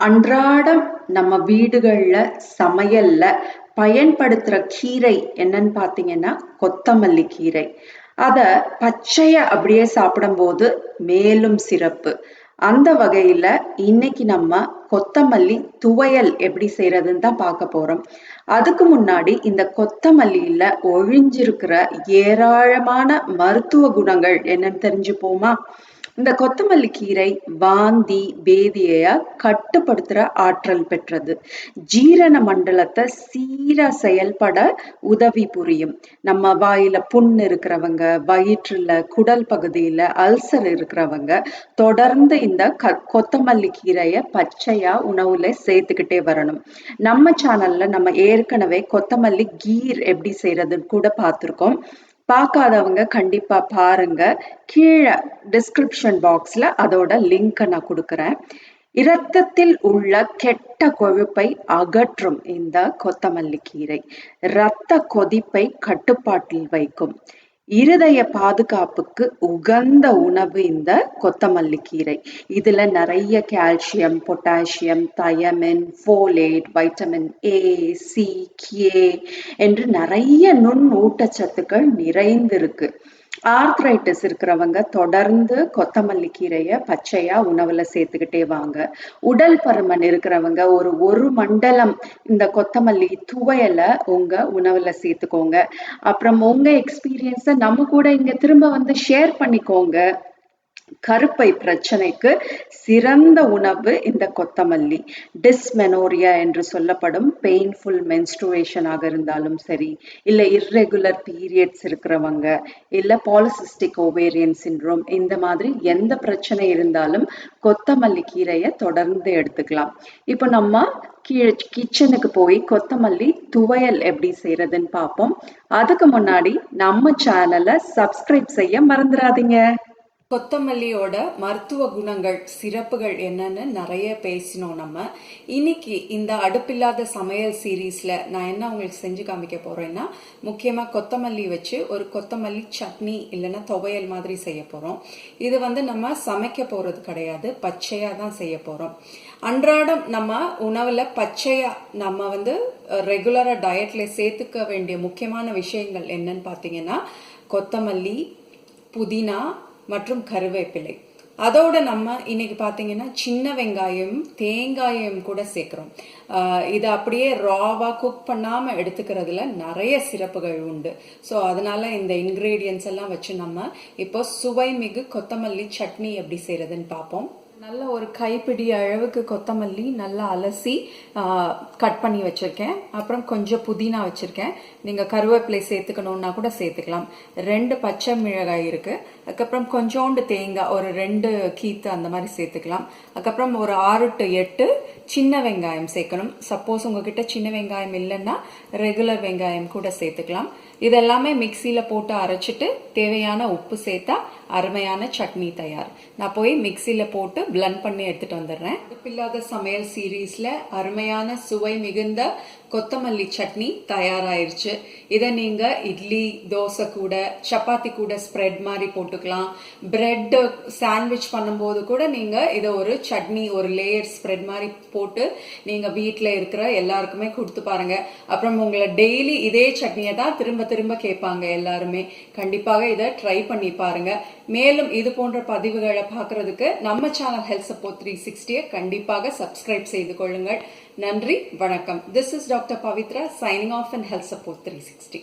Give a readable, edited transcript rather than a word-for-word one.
அன்றாடம் நம்ம வீடுகள்ல சமையல்ல பயன்படுத்துற கீரை என்னன்னு பார்த்தீங்கன்னா கொத்தமல்லி கீரை. அத பச்சையா அப்படியே சாப்பிடும்போது மேலும் சிறப்பு. அந்த வகையில இன்னைக்கு நம்ம கொத்தமல்லி துவையல் எப்படி செய்யறதுன்னு தான் பார்க்க போறோம். அதுக்கு முன்னாடி இந்த கொத்தமல்லியில ஒழிஞ்சிருக்கிற ஏராளமான மருத்துவ குணங்கள் என்னன்னு தெரிஞ்சுப்போமா? இந்த கொத்தமல்லி கீரை வாந்தி பேதிய கட்டுப்படுத்துற ஆற்றல் பெற்றது. ஜீரண மண்டலத்தை சீரா செயல்பட உதவி புரியும். நம்ம வாயில புண் இருக்கிறவங்க, வயிற்றுல குடல் பகுதியில அல்சர் இருக்கிறவங்க தொடர்ந்து இந்த கொத்தமல்லி கீரைய பச்சையா உணவுல சேர்த்துக்கிட்டே வரணும். நம்ம சேனல்ல நம்ம ஏற்கனவே கொத்தமல்லி கீர் எப்படி செய்யறதுன்னு கூட பார்த்திருக்கோம். பார்க்காதவங்க கண்டிப்பா பாருங்க. கீழே டிஸ்கிரிப்ஷன் பாக்ஸ்ல அதோட லிங்க் நான் கொடுக்குறேன். இரத்தத்தில் உள்ள கெட்ட கொழுப்பை அகற்றும் இந்த கொத்தமல்லி கீரை இரத்த கொதிப்பை கட்டுப்பாட்டில் வைக்கும். இருதய பாதுகாப்புக்கு உகந்த உணவு இந்த கொத்தமல்லி கீரை. இதுல நிறைய calcium, potassium, thiamine, folate, vitamin A, C, K என்று நிறைய நுண் ஊட்டச்சத்துக்கள் நிறைந்திருக்கு. ஆர்த்ரைட்டிஸ் இருக்கிறவங்க தொடர்ந்து கொத்தமல்லி கீரைய பச்சையா உணவுல சேர்த்துக்கிட்டே வாங்க. உடல் பருமன் இருக்கிறவங்க ஒரு மண்டலம் இந்த கொத்தமல்லி துவையல உங்க உணவுல சேர்த்துக்கோங்க. அப்புறம் உங்க எக்ஸ்பீரியன்ஸ நம்ம கூட இங்க திரும்ப வந்து ஷேர் பண்ணிக்கோங்க. கருப்பை பிரச்சனைக்கு சிறந்த உணவு இந்த கொத்தமல்லி. டிஸ்மெனோரியா என்று சொல்லப்படும் பெயின்ஃபுல் மென்ஸ்ட்ருவேஷனாக இருந்தாலும் சரி, இல்லை இர்ரெகுலர் பீரியட்ஸ் இருக்கிறவங்க, இல்லை பாலிசிஸ்டிக் ஓவேரியன் சிண்ட்ரோம், இந்த மாதிரி எந்த பிரச்சனை இருந்தாலும் கொத்தமல்லி கீரையை தொடர்ந்து எடுத்துக்கலாம். இப்போ நம்ம கிச்சனுக்கு போய் கொத்தமல்லி துவையல் எப்படி செய்யறதுன்னு பார்ப்போம். அதுக்கு முன்னாடி நம்ம சேனலை சப்ஸ்கிரைப் செய்ய மறந்துடாதீங்க. கொத்தமல்லியோட மருத்துவ குணங்கள் சிறப்புகள் என்னன்னு நிறைய பேசினோம் நம்ம. இன்னைக்கு இந்த அடுப்பில்லாத சமையல் சீரீஸ்ல நான் என்ன உங்களுக்கு செஞ்சு காமிக்க போறேன்னா, முக்கியமா கொத்தமல்லி வச்சு ஒரு கொத்தமல்லி சட்னி இல்லைன்னா துவையல் மாதிரி செய்ய போறோம். இது வந்து நம்ம சமைக்க போறது கிடையாது, பச்சையா தான் செய்ய போறோம். அன்றாடம் நம்ம உணவுல பச்சையா நம்ம வந்து ரெகுலரா டயட்ல சேர்த்துக்க வேண்டிய முக்கியமான விஷயங்கள் என்னன்னு பாத்தீங்கன்னா, கொத்தமல்லி, புதினா மற்றும் கருவேப்பிலை. அதோட நம்ம இன்னைக்கு பார்த்தீங்கன்னா சின்ன வெங்காயம், தேங்காயம் கூட சேர்க்கிறோம். இதை அப்படியே ராவா குக் பண்ணாம எடுத்துக்கிறதுல நிறைய சிறப்புகள் உண்டு. ஸோ அதனால இந்த இன்கிரீடியன்ஸ் எல்லாம் வச்சு நம்ம இப்போ சுவை மிகு கொத்தமல்லி சட்னி எப்படி செய்யறதுன்னு பார்ப்போம். நல்ல ஒரு கைப்பிடி அளவுக்கு கொத்தமல்லி நல்லா அலசி கட் பண்ணி வச்சிருக்கேன். அப்புறம் கொஞ்சம் புதினா வச்சிருக்கேன். நீங்க கருவேப்பிலை சேர்த்துக்கணும்னா கூட சேர்த்துக்கலாம். 2 பச்சை மிளகாய் இருக்கு. அதுக்கப்புறம் கொஞ்சோண்டு தேங்காய் ஒரு 2 கீத்து அந்த மாதிரி சேர்த்துக்கலாம். அதுக்கப்புறம் ஒரு 6 to 8 சின்ன வெங்காயம் சேர்க்கணும். சப்போஸ் உங்ககிட்ட சின்ன வெங்காயம் இல்லைன்னா ரெகுலர் வெங்காயம் கூட சேர்த்துக்கலாம். இதெல்லாமே மிக்சியில போட்டு அரைச்சிட்டு தேவையான உப்பு சேர்த்தா அருமையான சட்னி தயார். நான் போய் மிக்சியில போட்டு பிளண்ட் பண்ணி எடுத்துட்டு வந்துடுறேன். அடுப்பில்லாத சமையல் சீரீஸ்ல அருமையான சுவை மிகுந்த கொத்தமல்லி சட்னி தயாராயிருச்சு. இதை நீங்க இட்லி, தோசை கூட, சப்பாத்தி கூட ஸ்ப்ரெட் மாதிரி போட்டுக்கலாம். பிரெட் சாண்ட்விச் பண்ணும்போது கூட நீங்க இதை ஒரு சட்னி, ஒரு லேயர் ஸ்ப்ரெட் மாதிரி போட்டு நீங்க வீட்டில் இருக்கிற எல்லாருக்குமே கொடுத்து பாருங்க. அப்புறம் உங்களை டெய்லி இதே சட்னியை தான் திரும்ப திரும்ப கேட்பாங்க எல்லாருமே. கண்டிப்பாக இதை ட்ரை பண்ணி பாருங்க. மேலும் இது போன்ற பதிவுகளை பார்க்கறதுக்கு நம்ம சேனல் ஹெல்த் சப்போர்ட் 360 கண்டிப்பாக சப்ஸ்கிரைப் செய்து கொள்ளுங்கள். நன்றி, வணக்கம். This is Dr. Pavitra signing off in Health Support 360.